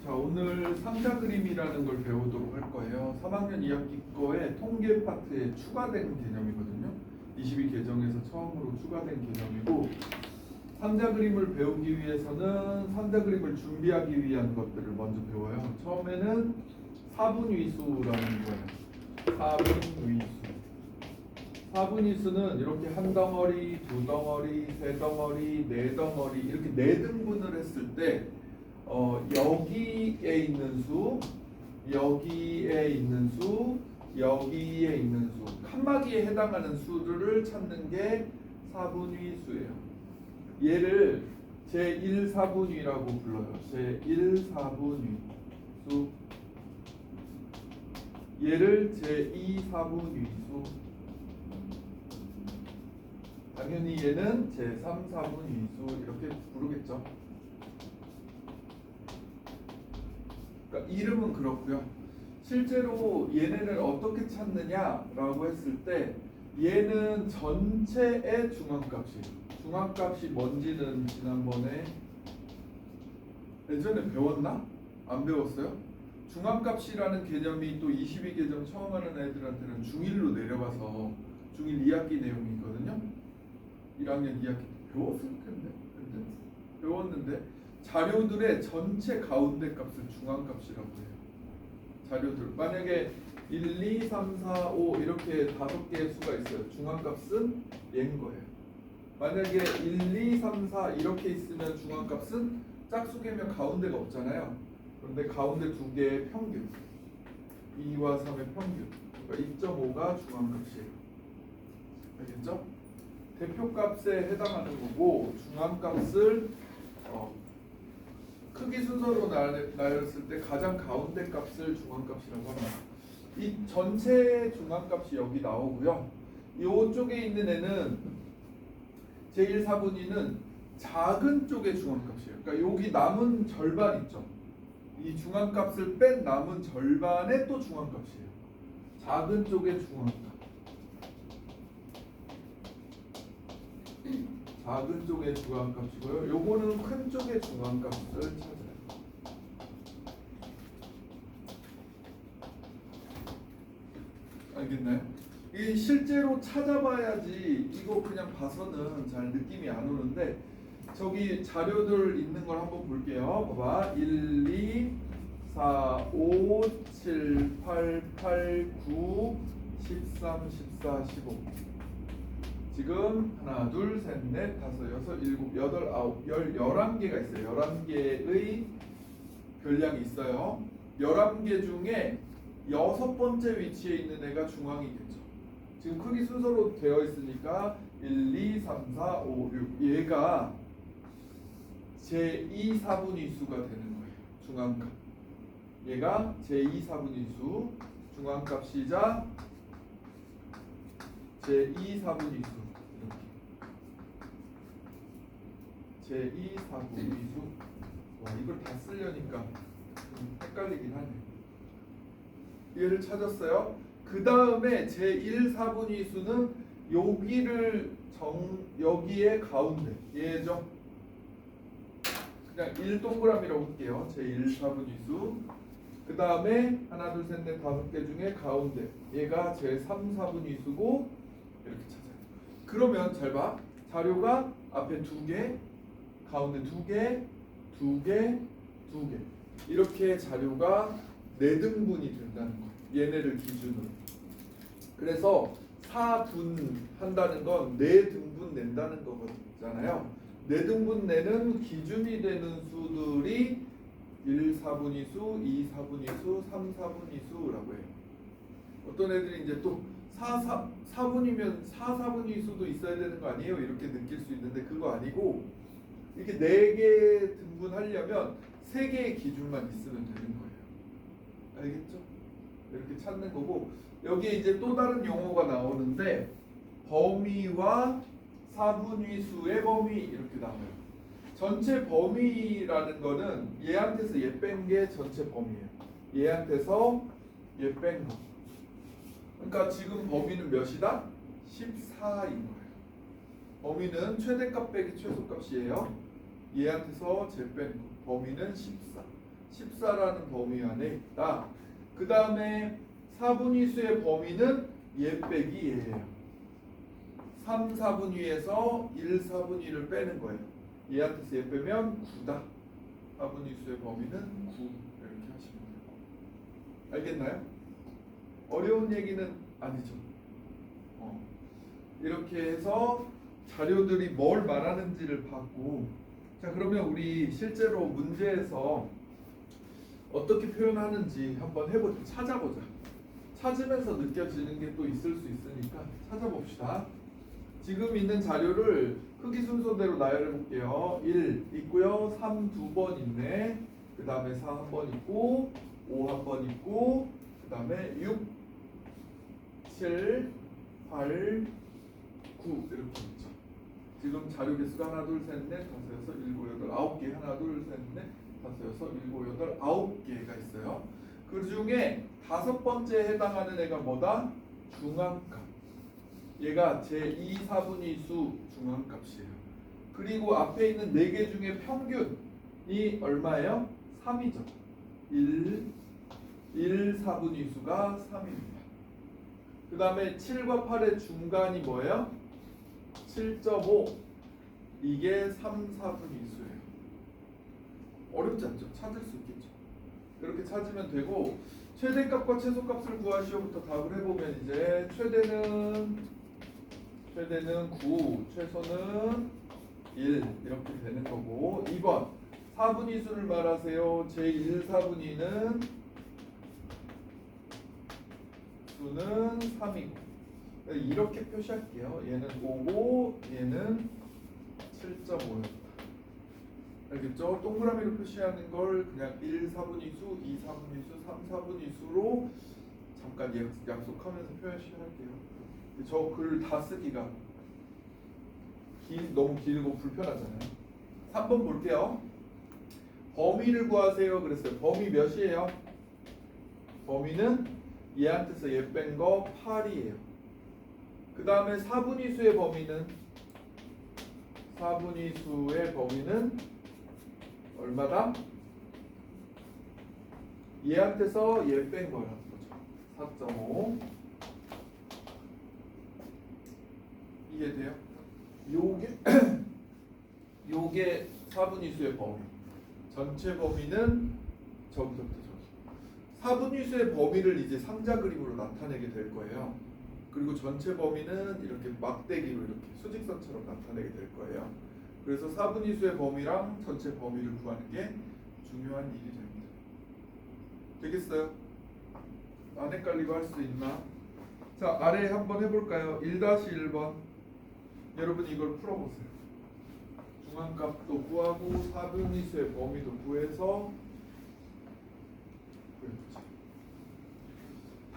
자, 오늘 상자 그림이라는 걸 배우도록 할 거예요. 3학년 2학기 거에 통계 파트에 추가된 개념이거든요. 22개정에서 처음으로 추가된 개념이고, 상자 그림을 배우기 위해서는 상자 그림을 준비하기 위한 것들을 먼저 배워요. 처음에는 사분위수라는 거예요. 사분위수. 사분위수는 이렇게 한 덩어리, 두 덩어리, 세 덩어리, 네 덩어리 이렇게 네 등분을 했을 때 여기에 있는 수, 여기에 있는 수, 여기에 있는 수, 칸막이에 해당하는 수들을 찾는 게 사분위수예요. 얘를 제1사분위라고 불러요. 제1사분위수. 얘를 제2사분위수. 당연히 얘는 제3사분위수 이렇게 부르겠죠. 그러니까 이름은 그렇고요. 실제로 얘네를 어떻게 찾느냐라고 했을 때 얘는 전체의 중앙값이에요. 중앙값이 뭔지는 지난번에 예전에 배웠나? 안 배웠어요? 중앙값이라는 개념이 또 22개정 처음 하는 애들한테는 중1로 내려가서 중1 2학기 내용이거든요. 1학년 2학기 배웠을 텐데 배웠는데 자료들의 전체 가운데 값을 중앙값이라고 해요. 자료들 만약에 1, 2, 3, 4, 5 이렇게 5개의 수가 있어요. 중앙값은 얘인 거예요. 만약에 1, 2, 3, 4 이렇게 있으면 중앙값은 짝수개면 가운데가 없잖아요. 그런데 가운데 두 개의 평균 2와 3의 평균 그러니까 2.5가 중앙값이에요. 알겠죠? 대표값에 해당하는 거고 중앙값을 크기 순서로 나열했을 때 가장 가운데 값을 중앙값이라고 합니다. 이 전체 중앙값이 여기 나오고요. 이쪽에 있는 애는 제1사분위는 작은 쪽의 중앙값이에요. 그러니까 여기 남은 절반 있죠. 이 중앙값을 뺀 남은 절반의 또 중앙값이에요. 작은 쪽의 중앙값. 작은 쪽의 중앙값이고요. 요거는 큰 쪽의 중앙값을 찾아요. 알겠나요? 이 실제로 찾아봐야지 이거 그냥 봐서는 잘 느낌이 안 오는데 저기 자료들 있는 걸 한번 볼게요. 봐봐. 1, 2, 4, 5, 7, 8, 8, 9, 13, 14, 15 지금 하나, 둘, 셋, 넷, 다섯, 여섯, 일곱, 여덟, 아홉, 11개가 있어요. 11개의 별량이 있어요. 11개 중에 6번째 위치에 있는 애가 중앙이겠죠. 지금 크기 순서로 되어 있으니까 1, 2, 3, 4, 5, 6 얘가 제2사분위수가 되는 거예요. 중앙값. 얘가 제2사분위수 중앙값 시작 제2사분위수 제2사분위수 와 이걸 다 쓰려니까 좀 헷갈리긴 하네. 얘를 찾았어요. 그 다음에 제1사분위수는 여기에 가운데 얘죠. 그냥 1동그라미라고 할게요. 제1사분위수 그 다음에 하나 둘 셋 넷 5개 중에 가운데 얘가 제3사분위수고 이렇게 찾아요. 그러면 잘 봐. 자료가 앞에 2개 가운데 2개 2개 2개 이렇게 자료가 4등분이 된다는 거예요. 얘네를 기준으로. 그래서 4분 한다는 건 4등분 낸다는 거잖아요. 4등분 내는 기준이 되는 수들이 1사분위수, 2사분위수, 3사분위수라고 해요. 어떤 애들이 이제 또 4분이면 4사분위수도 있어야 되는 거 아니에요? 이렇게 느낄 수 있는데 그거 아니고 이렇게 4개 등분하려면 3개의 기준만 있으면 되는 거예요. 알겠죠? 이렇게 찾는 거고 여기에 이제 또 다른 용어가 나오는데 범위와 사분위수의 범위 이렇게 나와요. 전체 범위라는 거는 얘한테서 얘 뺀 게 전체 범위예요. 얘한테서 얘 뺀 거. 그러니까 지금 범위는 몇이다? 14인 거예요. 범위는 최대값 빼기 최소값이에요. 얘한테서 제 뺀 거. 범위는 14. 14라는 범위 안에 있다. 그 다음에 4분위수의 범위는 얘 빼기 얘예요. 3, 4분위에서 1, 4분위를 빼는 거예요. 얘한테서 얘 빼면 9다. 4분위수의 범위는 9 이렇게 하시면 돼요. 알겠나요? 어려운 얘기는 아니죠. 이렇게 해서 자료들이 뭘 말하는지를 봤고, 자 그러면 우리 실제로 문제에서 어떻게 표현하는지 한번 해보자. 찾아보자. 찾으면서 느껴지는 게 또 있을 수 있으니까 찾아봅시다. 지금 있는 자료를 크기 순서대로 나열해 볼게요. 1 있고요. 3 2번 있네. 그 다음에 4 한 번 있고 5 한 번 있고 그 다음에 6 7 8 9 이렇게 있죠. 지금 자료 개수가 하나 둘 셋 넷 다섯 여섯 일곱 여덟 아홉 개 하나 둘 셋 넷 다섯 여섯 일곱 여덟 아홉 개가 있어요. 그 중에 다섯 번째에 해당하는 애가 뭐다? 중앙값. 얘가 제2, 4분위수 중앙값이에요. 그리고 앞에 있는 4개 중에 평균이 얼마예요? 3이죠. 1, 4분위수가 3입니다. 그 다음에 7과 8의 중간이 뭐예요? 7.5. 이게 3, 4분위수예요. 어렵지 않죠? 찾을 수 있겠죠. 이렇게 찾으면 되고, 최대값과 최소값을 구하시오부터 답을 해보면 이제 최대는 9, 최소는 1 이렇게 되는 거고, 2번 4분위수를 말하세요. 제1, 4분위는 수는 3이고 이렇게 표시할게요. 얘는 5고 얘는 7.5였다. 알겠죠? 동그라미로 표시하는 걸 그냥 1, 4분위수, 2, 4분위수, 3, 4분위수로 잠깐 약속하면서 표시할게요. 저 글 다 쓰기가 너무 길고 불편하잖아요. 3번 볼게요. 범위를 구하세요. 그랬어요. 범위 몇이에요? 범위는 얘한테서 얘 뺀 거 8이에요. 그 다음에 4분위수의 범위는 얼마다? 얘한테서 얘 뺀 거라는 거죠. 4.5. 이해돼요? 요게 4분위수의 범위. 전체 범위는 저기서부터 저기. 4분위수의 범위를 이제 상자 그림으로 나타내게 될 거예요. 그리고 전체 범위는 이렇게 막대기로 이렇게 수직선처럼 나타내게 될 거예요. 그래서 4분위수의 범위랑 전체 범위를 구하는 게 중요한 일이 됩니다. 되겠어요? 안 헷갈리고 할 수 있나? 자, 아래 한번 해볼까요? 1-1번. 여러분 이걸 풀어보세요. 중앙값도 구하고 4분위수의 범위도 구해서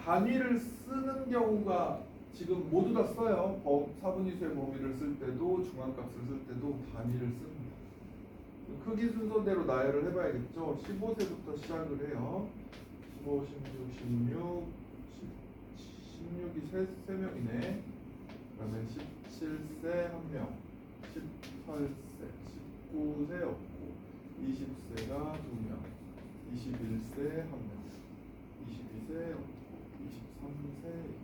단위를 쓰는 경우가 지금 모두 다 써요. 4분위수의 범위를 쓸 때도 중앙값을 쓸 때도 단위를 씁니다. 크기 순서대로 나열을 해봐야겠죠. 15세부터 시작을 해요. 15, 16, 16이 3명이네. 그 다음에 17세 1명, 18세, 19세 없고, 20세가 2명, 21세 1명, 22세 없고, 23세 있고,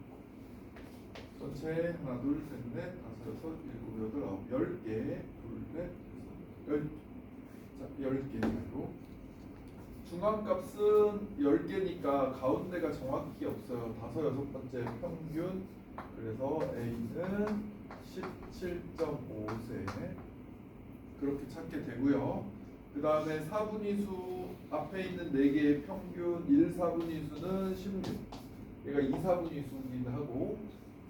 전체 하나, 둘, 셋, 넷, 다섯, 여섯, 일곱, 여덟, 아홉, 10개, 둘, 넷, 여섯, 10개로. 중앙값은 10개니까 가운데가 정확히 없어요. 다섯, 여섯 번째 평균. 그래서 A는 17.5세 그렇게 찾게 되고요. 그 다음에 4분위수 앞에 있는 4개의 평균 1, 4분위수는 16. 얘가 2, 4분위수이긴 하고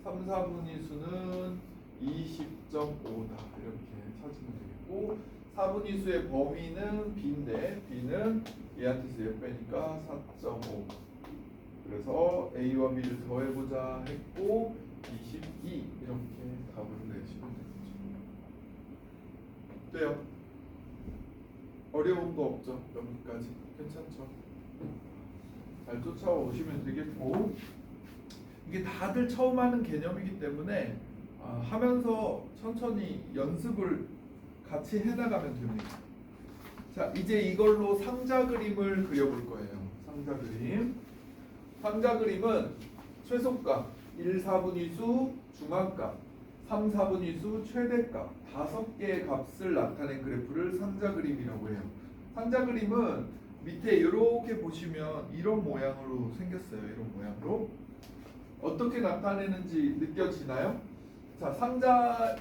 3, 4분위수는 20.5다. 이렇게 찾으면 되겠고 4분위수의 범위는 B인데 B는 얘한테서 얘 빼니까 4.5. 그래서 A와 B를 더해보자 했고 22 이렇게 답을 내시면 되겠죠. 돼요? 어려운 거 없죠? 여기까지 괜찮죠? 잘 쫓아오시면 되겠고 이게 다들 처음 하는 개념이기 때문에 하면서 천천히 연습을 같이 해나가면 됩니다. 자. 자, 이제 이걸로 상자 그림을 그려볼 거예요. 상자 그림. 상자 그림은 최소값, 1, 4분위수, 중앙값, 3, 4분위수, 최대값 5개의 값을 나타낸 그래프를 상자 그림이라고 해요. 상자 그림은 밑에 이렇게 보시면 이런 모양으로 생겼어요. 이런 모양으로. 어떻게 나타내는지 느껴지나요? 자, 상자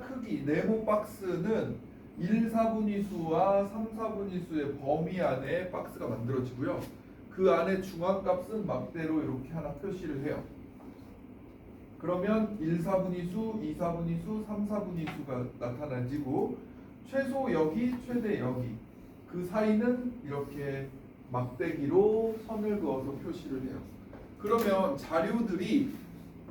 크기 네모 박스는 1, 4분위수와 3, 4분위수의 범위 안에 박스가 만들어지고요. 그 안에 중앙값은 막대로 이렇게 하나 표시를 해요. 그러면 1, 4분위수, 2, 4분위수, 3, 4분위수가 나타나지고 최소 여기, 최대 여기 그 사이는 이렇게 막대기로 선을 그어서 표시를 해요. 그러면 자료들이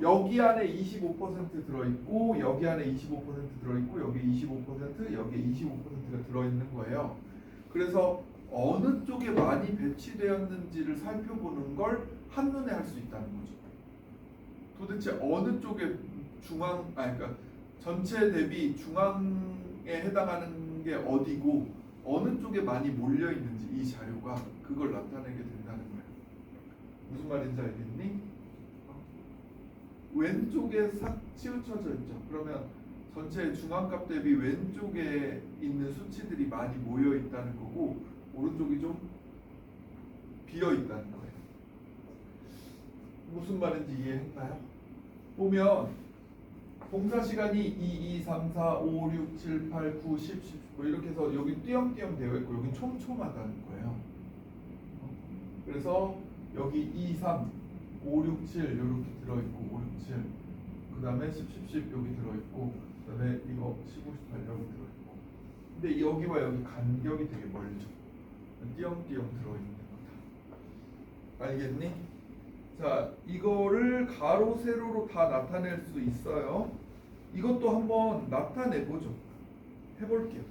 여기 안에 25% 들어있고 여기 안에 25% 들어있고 여기 25% 여기에 25%가 들어있는 거예요. 그래서 어느 쪽에 많이 배치되었는지를 살펴보는 걸 한눈에 할 수 있다는 거죠. 도대체 어느 쪽에 그러니까 전체 대비 중앙에 해당하는 게 어디고 어느 쪽에 많이 몰려 있는지 이 자료가 그걸 나타내게 된다는 거예요. 무슨 말인지 알겠니? 왼쪽에 싹 치우쳐져 있죠. 그러면 전체 중앙값 대비 왼쪽에 있는 수치들이 많이 모여 있다는 거고 오른쪽이 좀 비어 있다는 거예요. 무슨 말인지 이해했나요? 보면 봉사 시간이 2, 2, 3, 4, 5, 6, 7, 8, 9, 10, 11 이렇게 해서 여기 띄엄띄엄 되어 있고 여기 촘촘하다는 거예요. 그래서 여기 2, 3, 5, 6, 7 이렇게 들어있고 5, 6, 7 그 다음에 10, 10, 10 여기 들어있고 그 다음에 이거 15, 18 여기 들어있고 근데 여기와 여기 간격이 되게 멀죠. 띄엄띄엄 들어있는 거다. 알겠니? 자, 이거를 가로 세로로 다 나타낼 수 있어요. 이것도 한번 나타내보죠. 해볼게요.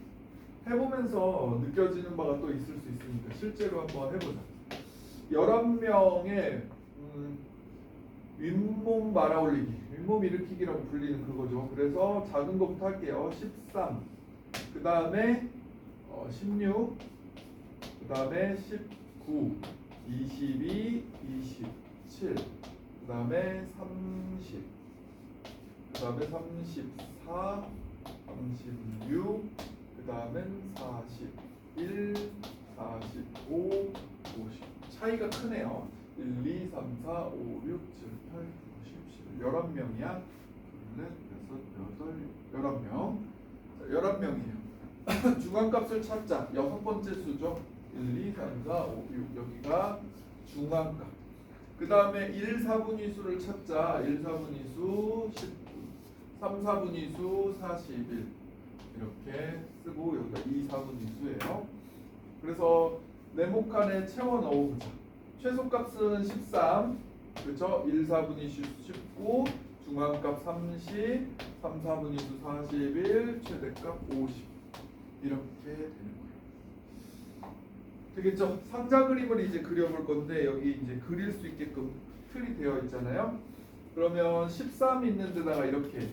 해보면서 느껴지는 바가 또 있을 수 있으니까 실제로 한번 해보자. 11명의 윗몸 말아올리기, 윗몸 일으키기라고 불리는 그거죠. 그래서 작은 것부터 할게요. 13, 그 다음에 16, 그 다음에 19, 22, 27, 그 다음에 30, 그 다음에 34, 36, 그 다음엔 41, 45, 50. 차이가 크네요. 1, 2, 3, 4, 5, 6, 7, 8, 9, 10, 11. 11명이야. 둘, 넷, 여섯, 여덟, 11명. 11명이에요. 중앙값을 찾자. 여섯 번째 수죠. 1, 2, 3, 4, 5, 6. 여기가 중앙값. 그 다음에 1, 4분위수를 찾자. 1, 4분위수 19. 3, 4분위수 41. 이렇게 쓰고 여기가 2, 4분위수예요. 그래서 네모칸에 채워 넣어보자. 최소값은 13, 그렇죠? 1, 4분위수 19, 중앙값 30, 3, 4분위수 41, 최대값 50 이렇게 되는 거예요. 되겠죠? 상자 그림을 이제 그려볼 건데 여기 이제 그릴 수 있게끔 틀이 되어 있잖아요. 그러면 13 있는 데다가 이렇게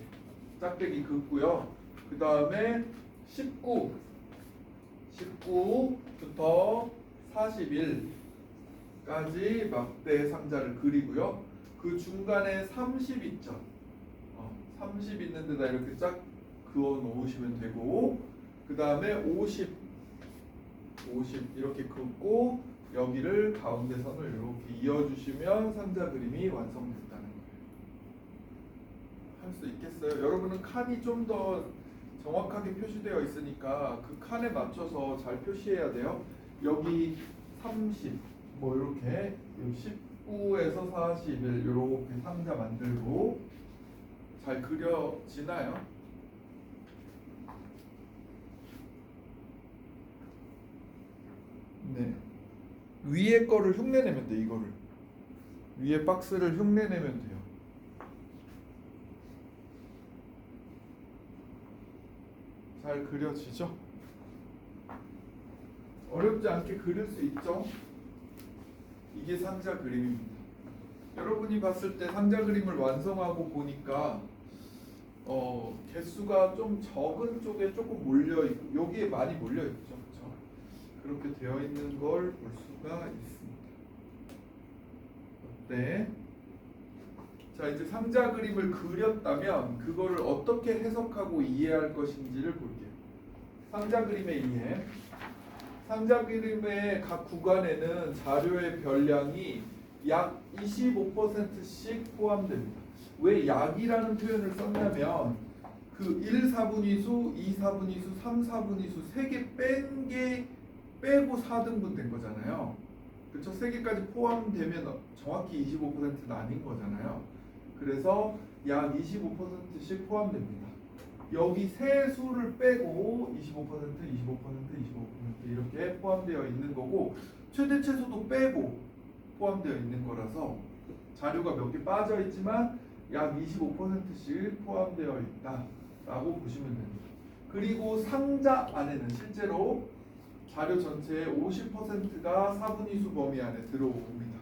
짝대기 긋고요. 그 다음에 19부터 41까지 막대 상자를 그리고요. 그 중간에 30 있죠. 30 있는 데다 이렇게 쫙 그어 놓으시면 되고 그 다음에 50 이렇게 긋고 여기를 가운데 선을 이렇게 이어주시면 상자 그림이 완성됐다는 거예요. 할 수 있겠어요? 여러분은 칸이 좀 더 정확하게 표시되어 있으니까 그 칸에 맞춰서 잘 표시해야 돼요. 여기 30 뭐 이렇게 19에서 41 이렇게 상자 만들고 잘 그려지나요? 네. 위에 거를 흉내내면 돼. 이거를 위에 박스를 흉내내면 돼요. 잘 그려지죠? 어렵지 않게 그릴 수 있죠? 이게 상자 그림입니다. 여러분이 봤을 때 상자 그림을 완성하고 보니까 개수가 좀 적은 쪽에 조금 몰려 있고 여기에 많이 몰려 있죠, 그렇죠? 그렇게 되어 있는 걸 볼 수가 있습니다. 어때? 자, 이제 상자 그림을 그렸다면 그거를 어떻게 해석하고 이해할 것인지를 볼게요. 상자 그림의 이해. 상자 그림의 각 구간에는 자료의 별량이 약 25%씩 포함됩니다. 왜 약이라는 표현을 썼냐면 그 1, 4분위수, 2, 4분위수, 3, 4분위수 3개 뺀 게 빼고 4등분 된 거잖아요. 그렇죠? 3개까지 포함되면 정확히 25%는 아닌 거잖아요. 그래서 약 25%씩 포함됩니다. 여기 세 수를 빼고 25%, 25%, 25% 이렇게 포함되어 있는 거고 최대 최소도 빼고 포함되어 있는 거라서 자료가 몇 개 빠져 있지만 약 25%씩 포함되어 있다라고 보시면 됩니다. 그리고 상자 안에는 실제로 자료 전체의 50%가 4분위수 범위 안에 들어옵니다.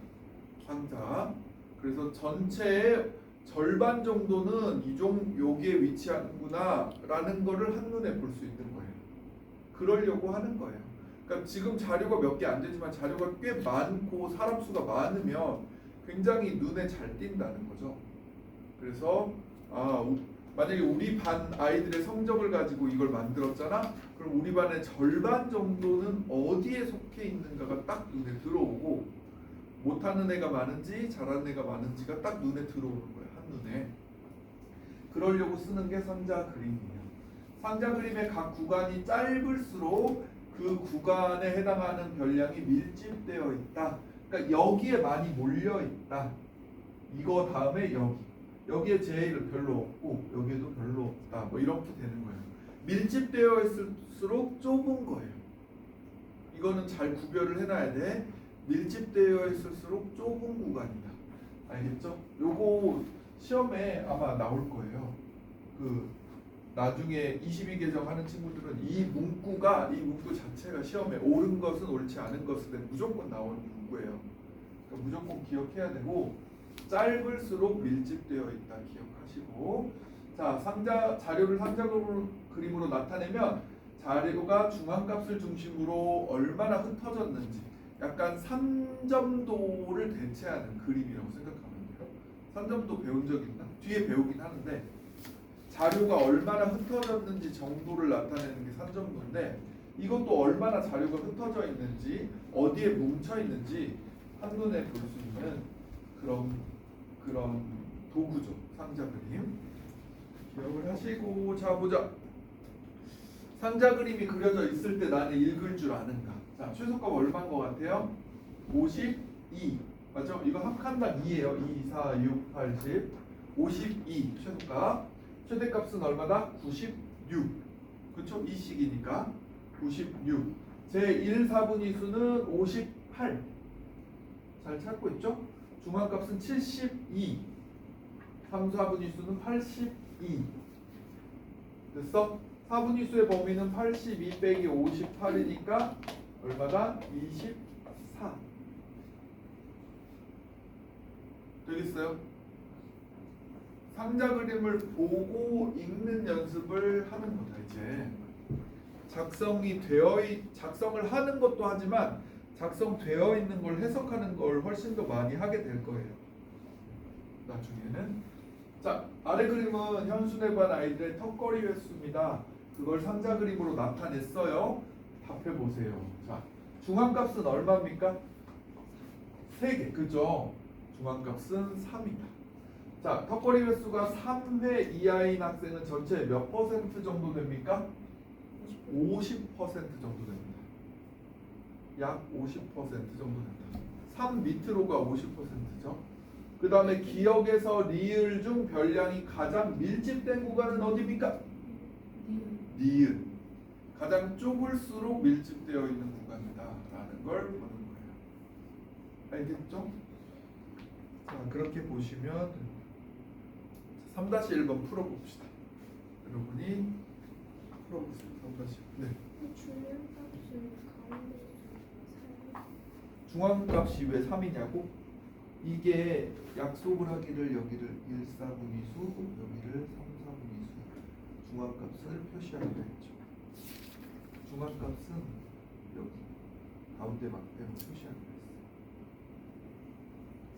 상자. 그래서 전체의 절반 정도는 여기에 위치하는구나 라는 거를 한눈에 볼 수 있는 거예요. 그러려고 하는 거예요. 그러니까 지금 자료가 몇 개 안 되지만 자료가 꽤 많고 사람 수가 많으면 굉장히 눈에 잘 띈다는 거죠. 그래서 만약에 우리 반 아이들의 성적을 가지고 이걸 만들었잖아. 그럼 우리 반의 절반 정도는 어디에 속해 있는가가 딱 눈에 들어오고 못하는 애가 많은지 잘하는 애가 많은지가 딱 눈에 들어오는 거예요. 한눈에. 그러려고 쓰는 게 상자 그림이에요. 상자 그림의 각 구간이 짧을수록 그 구간에 해당하는 별량이 밀집되어 있다. 그러니까 여기에 많이 몰려 있다. 이거 다음에 여기에 제일 별로 없고 여기에도 별로 없다. 뭐 이렇게 되는 거예요. 밀집되어 있을수록 좁은 거예요. 이거는 잘 구별을 해놔야 돼. 밀집되어 있을수록 좁은 구간이다. 알겠죠? 요거 시험에 아마 나올 거예요. 그 나중에 22계정 하는 친구들은 이 문구 자체가 시험에 옳은 것은 옳지 않은 것은 무조건 나오는 문구예요. 그러니까 무조건 기억해야 되고 짧을수록 밀집되어 있다 기억하시고 자 자료를 상자 그림으로 나타내면 자료가 중앙값을 중심으로 얼마나 흩어졌는지 약간 3점도를 대체하는 그림이라고 생각하면 돼요. 3점도 배운 적 있나? 뒤에 배우긴 하는데 자료가 얼마나 흩어졌는지 정도를 나타내는 게 3점도인데 이것도 얼마나 자료가 흩어져 있는지 어디에 뭉쳐 있는지 한눈에 볼 수 있는 그런 도구죠. 상자 그림 기억을 하시고 자 보자. 상자 그림이 그려져 있을 때 나는 읽을 줄 아는가? 자, 최소값 얼마인 것 같아요? 52 맞죠? 이거 한 칸당 2예요. 2, 4, 6, 8, 10 52 최소값. 최대값은 얼마다? 96 그쵸? 2씩이니까 96 제 1, 4분위수는 58 잘 찾고 있죠? 중앙값은 72 3, 4분위수는 82 됐어? 4분위수의 범위는 82 빼기 58이니까 얼마다? 24 되겠어요? 상자 그림을 보고 읽는 연습을 하는 거다 이제. 작성을 하는 것도 하지만 작성되어 있는 걸 해석하는 걸 훨씬 더 많이 하게 될 거예요. 나중에는. 자, 아래 그림은 현수내반 아이들의 턱걸이 횟수입니다. 그걸 상자 그림으로 나타냈어요. 답해 보세요. 자, 중앙값은 얼마입니까? 3개. 그죠? 중앙값은 3이다. 자, 턱걸이 횟수가 3회 이하인 학생은 전체 몇 퍼센트 정도 됩니까? 50% 정도 됩니다. 약 50% 정도 됩니다. 3 밑으로가 50%죠. 그 다음에 기억에서 리을 중 별량이 가장 밀집된 구간은 어디입니까? 니은. 가장 좁을수록 밀집되어 있는 구간이다 라는 걸 보는 거예요. 알겠죠? 자, 그렇게 보시면 3-1번 풀어봅시다. 여러분이 풀어보세요. 3-1. 네. 중앙값이 왜 3이냐고? 이게 약속을 하기를 여기를 1, 4분위수, 여기를 3, 4분위수 중앙값을 표시하기로 했죠. 중앙값은 여기 가운데 막대로 표시하기로 했어.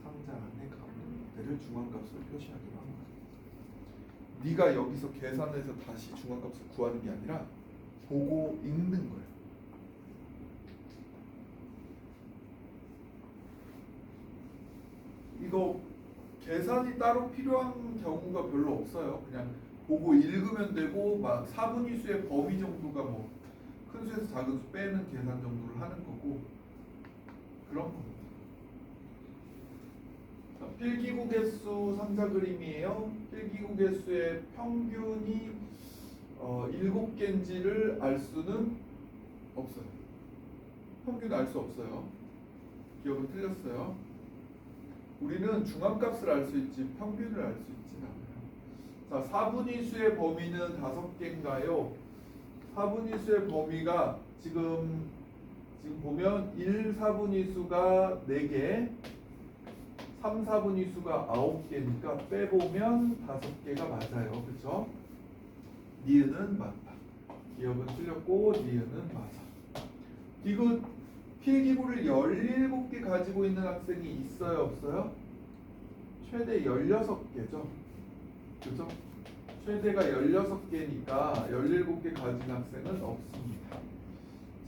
상자 안에 가운데 막대를 중앙값으로 표시하기로 한 거야. 네가 여기서 계산해서 다시 중앙값을 구하는 게 아니라 보고 읽는 거야. 이거 계산이 따로 필요한 경우가 별로 없어요. 그냥 보고 읽으면 되고 막 사분위수의 범위 정도가 뭐 큰 수에서 작은 수 빼는 계산 정도를 하는 거고 그런 겁니다. 자, 필기구 개수 상자 그림이에요. 필기구 개수의 평균이 7개인지를 알 수는 없어요. 평균 알 수 없어요. 기억은 틀렸어요. 우리는 중앙값을 알 수 있지 평균을 알 수 있진 않아요. 자, 사분위수의 범위는 5개인가요? 사분위수의 범위가 지금 보면 1, 4분위수가 4개, 3, 4분위수가 9개니까 빼보면 5개가 맞아요. 그렇죠? 니은은 맞다. 기억은 틀렸고 니은은 맞아. 이거 필기구를 17개 가지고 있는 학생이 있어요? 없어요? 최대 16개죠. 그죠? 최대가 16개니까 17개 가진 학생은 없습니다.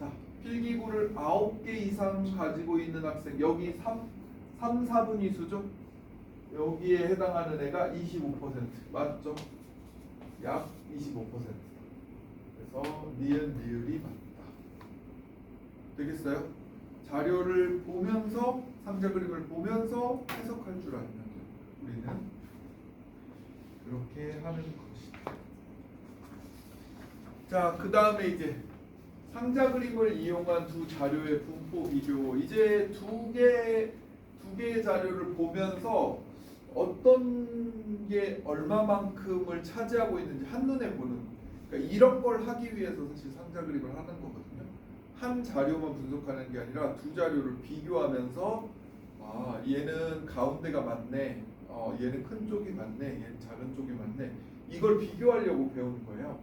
자, 필기구를 9개 이상 가지고 있는 학생, 여기 3, 4분위수죠? 여기에 해당하는 애가 25% 맞죠? 약 25%. 그래서 니은, 니을이 맞다. 되겠어요? 자료를 보면서 상자 그림을 보면서 해석할 줄 알면 우리는 그렇게 하는 것이다. 자, 그 다음에 이제 상자 그림을 이용한 두 자료의 분포 비교. 이제 두 개의 자료를 보면서 어떤 게 얼마만큼을 차지하고 있는지 한눈에 보는. 그러니까 이런 걸 하기 위해서 사실 상자 그림을 하는 거거든요. 한 자료만 분석하는 게 아니라 두 자료를 비교하면서 아, 얘는 가운데가 맞네. 얘는 큰 쪽이 맞네. 얘는 작은 쪽이 맞네. 이걸 비교하려고 배우는 거예요.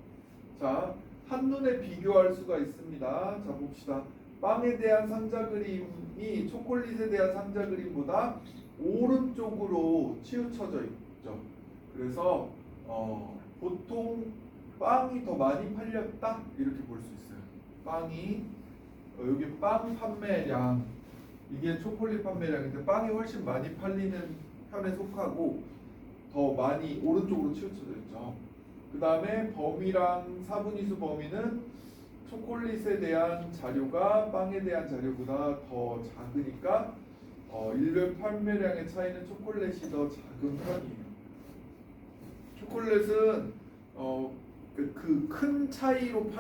자, 한눈에 비교할 수가 있습니다. 자, 봅시다. 빵에 대한 상자 그림이 초콜릿에 대한 상자 그림보다 오른쪽으로 치우쳐져 있죠. 그래서 보통 빵이 더 많이 팔렸다 이렇게 볼 수 있어요. 빵이 여기 빵 판매량 이게 초콜릿 판매량인데 빵이 훨씬 많이 팔리는 편에 속하고 더 많이 오른쪽으로 치우쳐져 있죠. 그 다음에 범위랑 사분위수 범위는 초콜릿에 대한 자료가 빵에 대한 자료보다 더 작으니까 일별 판매량의 차이는 초콜릿이 더 작은 편이에요. 초콜릿은 그 큰 차이로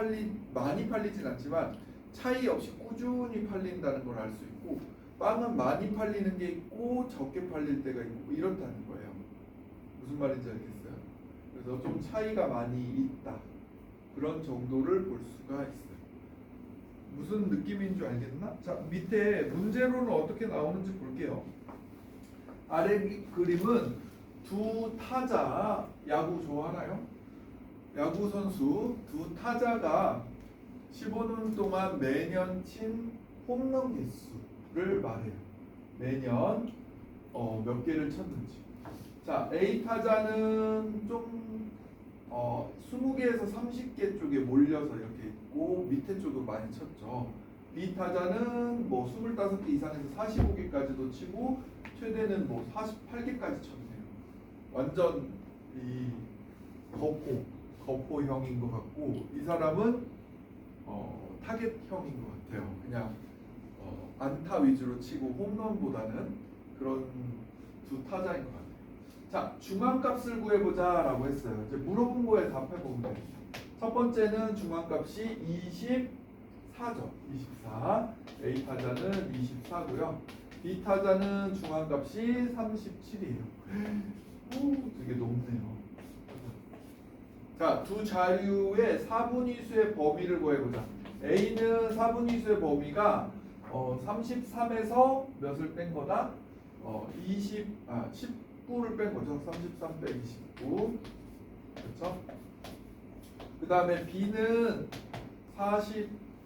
많이 팔리진 않지만 차이 없이 꾸준히 팔린다는 걸 알 수 있고 빵은 많이 팔리는 게 있고 적게 팔릴 때가 있고 이렇다는 거예요. 무슨 말인지 알겠어요? 그래서 좀 차이가 많이 있다. 그런 정도를 볼 수가 있어요. 무슨 느낌인 줄 알겠나? 자, 밑에 문제로는 어떻게 나오는지 볼게요. 아래 그림은 두 타자, 야구 좋아하나요? 야구 선수 두 타자가 15년 동안 매년 친 홈런 개수를 말해요. 매년 몇 개를 쳤는지. 자, A 타자는 좀 20개에서 30개 쪽에 몰려서 이렇게 있고 밑에 쪽으로 많이 쳤죠. B 타자는 뭐 25개 이상에서 45개까지도 치고 최대는 뭐 48개까지 쳤네요. 완전 이 거포형인 것 같고 이 사람은 타겟형인 것 같아요. 그냥 안타 위주로 치고 홈런보다는 그런 두 타자인 것 같아요. 자, 중앙값을 구해보자 라고 했어요. 이제 물어본 거에 답해보면 돼요. 첫 번째는 중앙값이 24죠. 24. A 타자는 24고요. B 타자는 중앙값이 37이에요. 되게 높네요. 자, 두 자료의 사분위수의 범위를 구해보자. A는 사분위수의 범위가 33에서 몇을 뺀 거다? 19를 뺀 거죠. 33 빼기 19. 그렇죠? 그 다음에 B는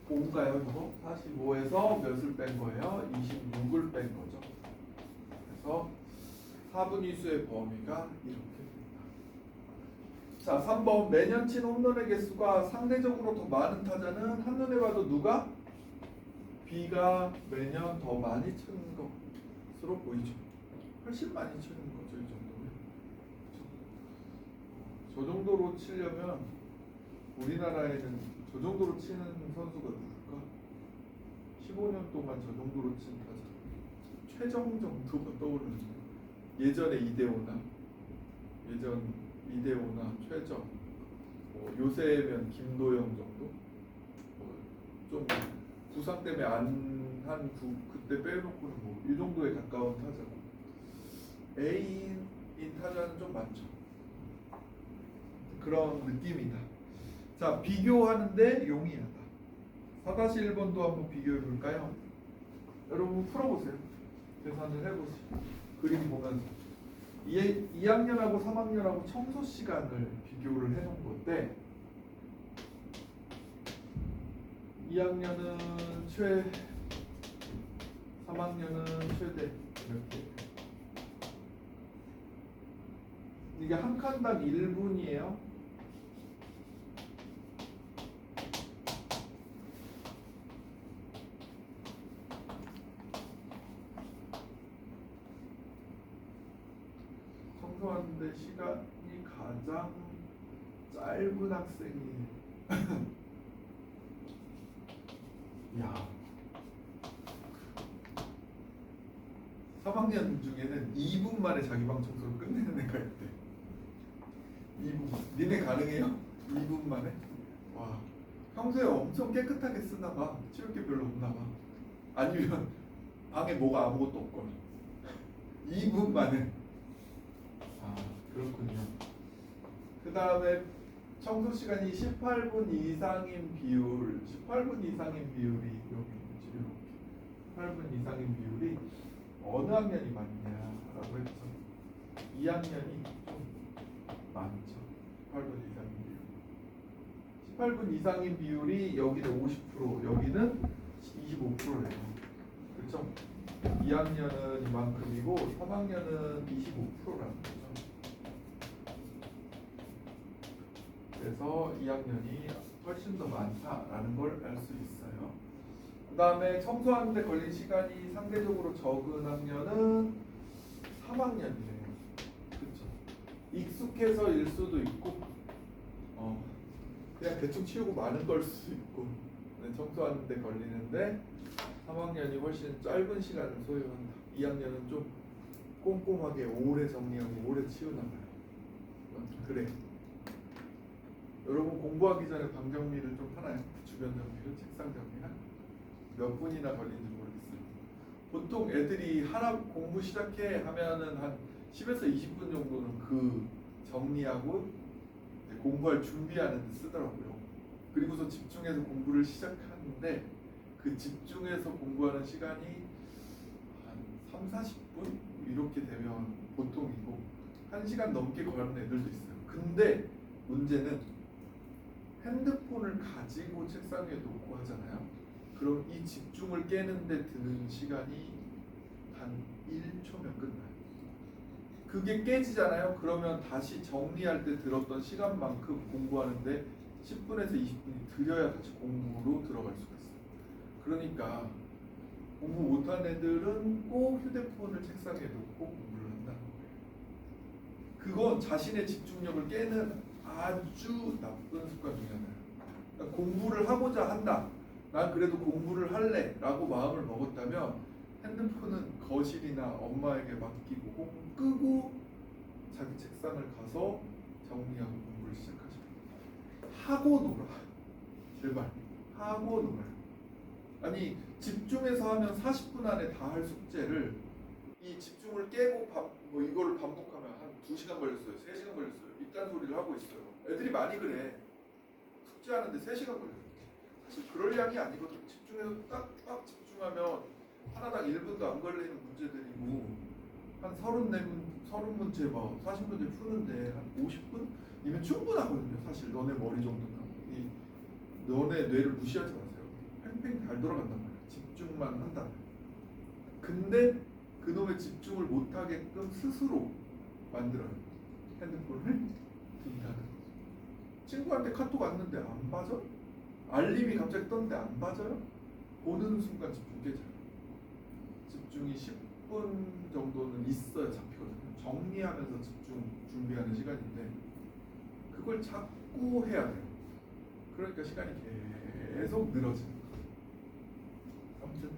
45인가요? 이거? 45에서 몇을 뺀 거예요? 26을 뺀 거죠. 그래서 4분위 수의 범위가 이렇게 됩니다. 자, 3번 매년 친 홈런의 개수가 상대적으로 더 많은 타자는 한눈에 봐도 누가? B가 매년 더 많이 치는 것으로 보이죠. 훨씬 많이 치는 거죠, 이 정도면. 저 정도로 치려면 우리나라에는 저 정도로 치는 선수가 누굴까? 15년 동안 저 정도로 친 타자 최정 정도가 떠오르는데 예전에 이대호나 최정, 뭐 요새면 김도영 정도, 좀 부상 때문에 그때 빼놓고는 뭐 이 정도에 가까운 타자고 A인 타자는 좀 많죠. 그런 느낌이다. 자, 비교하는데 용이하다. 4-1번도 한번 비교해 볼까요? 여러분 풀어보세요. 계산을 해보세요. 그림 보면서 2학년하고 3학년하고 청소 시간을 비교를 해놓은 건데 2학년은 3학년은 최대 이렇게. 이게 한 칸당 1분이에요. 청소하는데 시간이 가장 짧은 학생이 야 3학년 중에는 2분 만에 자기 방 청소를 끝내는 애가 있대. 2분. 니네 가능해요? 2분 만에? 와, 평소에 엄청 깨끗하게 쓰나 봐. 치울 게 별로 없나 봐. 아니면 방에 뭐가 아무것도 없거나 2분 만에. 아, 그렇군요. 그 다음에 청소 시간이 18분 이상인 비율, 18분 이상인 비율이 여기 있지. 18분 이상인 비율이 어느 학년이 많냐라고 했죠. 2학년이 좀 많죠. 18분 이상인 비율. 18분 이상인 비율이 여기는 50%, 여기는 25%예요. 그렇죠? 2학년은 이만큼이고 3학년은 25%라는 거죠. 그래서 2학년이 훨씬 더 많다라는 걸 알 수 있어요. 그 다음에 청소하는데 걸린 시간이 상대적으로 적은 학년은 3학년이래요. 그렇죠? 익숙해서일 수도 있고 그냥 대충 치우고 마는 걸 수도 있고 청소하는데 걸리는데 3학년이 훨씬 짧은 시간을 소요한다. 2학년은 좀 꼼꼼하게 오래 정리하고 오래 치우나 봐요. 그래. 여러분 공부하기 전에 방 정리를 좀 하나요? 주변 정리를, 책상 정리나 몇 분이나 걸리는지 모르겠어요. 보통 애들이 하나 공부 시작해 하면은 한 10에서 20분 정도는 그 정리하고 공부할 준비하는 데 쓰더라고요. 그리고서 집중해서 공부를 시작하는데 그 집중해서 공부하는 시간이 한 3-40분 이렇게 되면 보통이고 1시간 넘게 걸리는 애들도 있어요. 근데 문제는 핸드폰을 가지고 책상 위에 놓고 하잖아요. 그럼 이 집중을 깨는데 드는 시간이 한 1초면 끝나요. 그게 깨지잖아요. 그러면 다시 정리할 때 들었던 시간만큼 공부하는데 10분에서 20분이 들여야 다시 공부로 들어갈 수가 있어요. 그러니까 공부 못한 애들은 꼭 휴대폰을 책상에 놓고 공부를 한다는 거예요. 그건 자신의 집중력을 깨는 아주 나쁜 습관 중에 하나예요. 그러니까 공부를 하고자 한다. 난 그래도 공부를 할래 라고 마음을 먹었다면 핸드폰은 거실이나 엄마에게 맡기고 혹은 끄고 자기 책상을 가서 정리하고 공부를 시작하셔야 돼요. 하고 놀아. 제발 하고 놀아요. 아니 집중해서 하면 40분 안에 다 할 숙제를 이 집중을 깨고 뭐 이거를 반복하면 한 2시간 걸렸어요. 3시간 걸렸어요. 이딴 소리를 하고 있어요. 애들이 많이 그래. 숙제하는데 3시간 걸려요. 사실 그럴 양이 아니거든요. 집중해서 딱 집중하면 하나당 1분도 안 걸리는 문제들이고 한 30문제 뭐 40문제 푸는데 한 50분이면 충분하거든요. 사실 너네 머리 정도는. 너네 뇌를 무시하지 마세요. 팽팽 잘 돌아간단 말이야. 집중만 한다면. 근데 그놈의 집중을 못하게끔 스스로 만들어요. 핸드폰을 든다는 거죠. 친구한테 카톡 왔는데 안 봐져? 알림이 갑자기 떴는데 안 봐져요? 보는 순간 집중 깨져요. 집중이 10분 정도는 있어야 잡히거든요. 정리하면서 집중 준비하는 시간인데 그걸 자꾸 해야 돼요. 그러니까 시간이 계속 늘어지는 거예요. 아무튼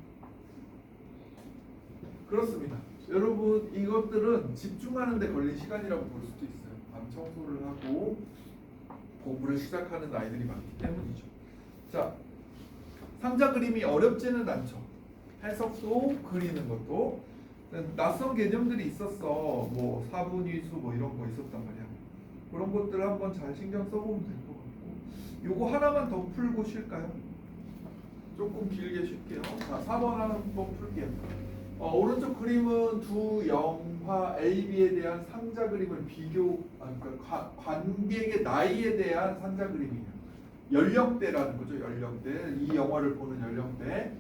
그렇습니다. 여러분 이것들은 집중하는 데 걸린 시간이라고 볼 수도 있어요. 밤 청소를 하고 공부를 시작하는 아이들이 많기 때문이죠. 자, 상자 그림이 어렵지는 않죠. 해석도 그리는 것도 낯선 개념들이 있었어. 뭐 사분위수 뭐 이런 거 있었단 말이야. 그런 것들 한번 잘 신경 써보면 될 것 같고, 요거 하나만 더 풀고 쉴까요? 조금 길게 쉴게요. 자, 4번 한번 풀게요. 오른쪽 그림은 두 영화 A, B에 대한 상자 그림을 그러니까 관객의 나이에 대한 상자 그림이에요. 연령대라는 거죠. 연령대. 이 영화를 보는 연령대.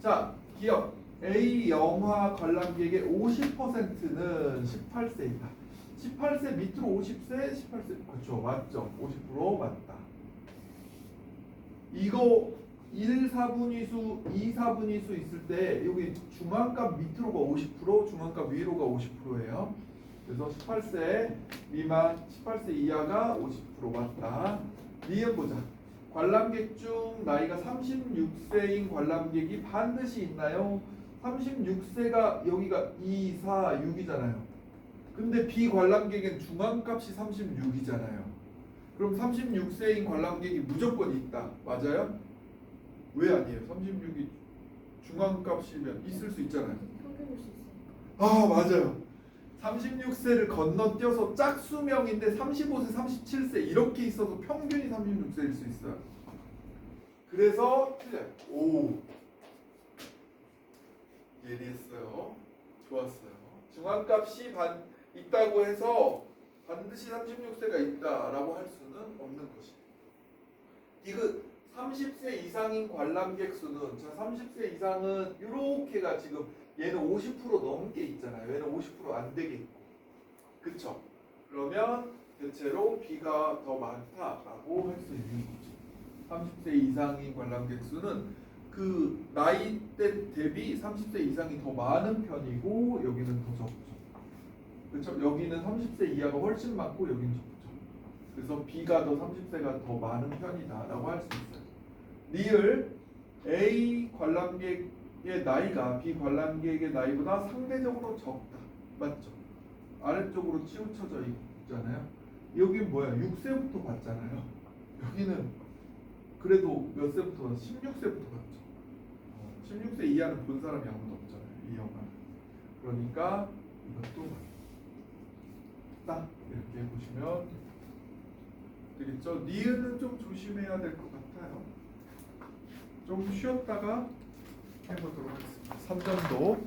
자, 기억. A 영화 관람객의 50%는 18세이다. 18세 밑으로 50세, 18세. 그렇죠. 맞죠. 50% 맞다. 이거 1, 4분위수, 2, 4분위수 있을 때 여기 중앙값 밑으로가 50%, 중앙값 위로가 50%예요. 그래서 18세 미만, 18세 이하가 50% 맞다. 니은 보자. 관람객 중 나이가 36세인 관람객이 반드시 있나요? 36세가 여기가 2, 4, 6이잖아요. 근데 비관람객은 중앙값이 36이잖아요. 그럼 36세인 관람객이 무조건 있다. 맞아요? 왜 아니에요? 36이 중앙값이면 있을 수 있잖아요. 평균일 수 있으니까. 아, 맞아요. 36세를 건너뛰어서 짝수명인데 35세, 37세 이렇게 있어서 평균이 36세일 수 있어요. 그래서 틀려요. 오, 예리했어요. 좋았어요. 중앙값이 있다고 해서 반드시 36세가 있다라고 할 수는 없는 것이에요. 이거 30세 이상인 관람객 수는, 자 30세 이상은 이렇게가 지금 얘는 50% 넘게 있잖아요. 얘는 50% 안 되게 있고, 그쵸? 그러면 대체로 B가 더 많다라고 할 수 있는 거죠. 30세 이상인 관람객 수는 그 나이대 대비 30세 이상이 더 많은 편이고 여기는 더 적죠. 그렇죠? 여기는 30세 이하가 훨씬 많고 여기는 적죠. 그래서 B가 더 30세가 더 많은 편이다라고 할 수 있어요. 리을 A 관람객의 나이가 B 관람객의 나이보다 상대적으로 적다. 맞죠? 아래쪽으로 치우쳐져 있잖아요. 여긴 뭐야? 6세부터 봤잖아요. 여기는 그래도 몇 세부터? 16세부터 봤죠. 16세 이하는 본 사람이 아무도 없잖아요. 이 영화는. 그러니까 이것도 딱 이렇게 보시면 되겠죠. 니은은 좀 조심해야 될 것 같아요. 좀 쉬었다가 해보도록 하겠습니다. 3점도